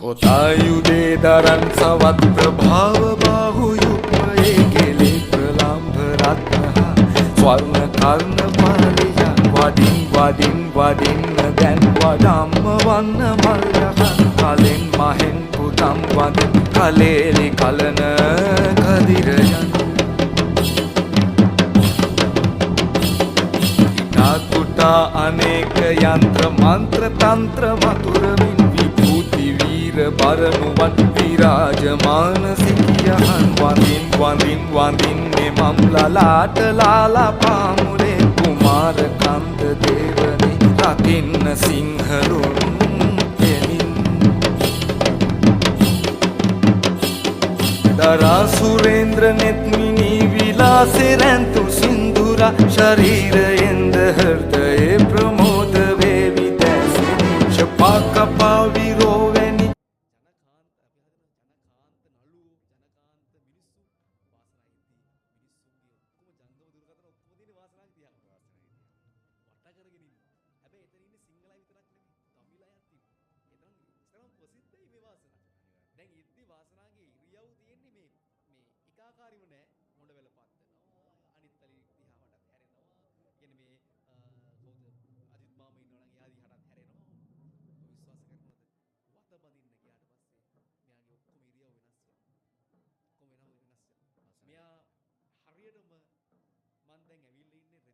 කොතායුදේ දරන් සවත් ප්‍රභාව බාහු යුග්මයේ කෙලේ ප්‍රලම්භ රත්නහා ස්වර්ණ කර්ණ පාලිය වඩින් වඩින් වඩින්න දැන් වඩම්ම වන්න මල්යහන් කලෙන් මහෙන් පුතම් වද කලේලි කලන කදිරයන් කුටා අනේක යන්ත්‍ර මන්ත්‍ර තන්ත්‍ර මතුරමින් විභූති වීර බරණුවන් විරාජමාන සිටියහන් වඳින් වඳින් වඳින්නේ මම් ලලාට ලාලා පාමුලේ කුමාර කන්ද දේවනේ රකින්න සිංහලුන් එමින් දරා සුරේන්ද්‍ර නෙත්මිනි විලාසේ රැන්තු සින්දුරා ශරීරයෙන්ද හෘදයේ ප්‍රමෝද වේවි දැසිනි ශපාකපා විරෝවැනි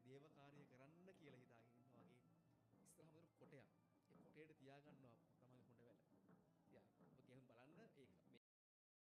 දේව කාර්ය කරන්න කියලා හිතාගෙන ඉන්නවා වගේ ඉස්සරහම කොටයක්. ඒ කොටේට තියාගන්නවා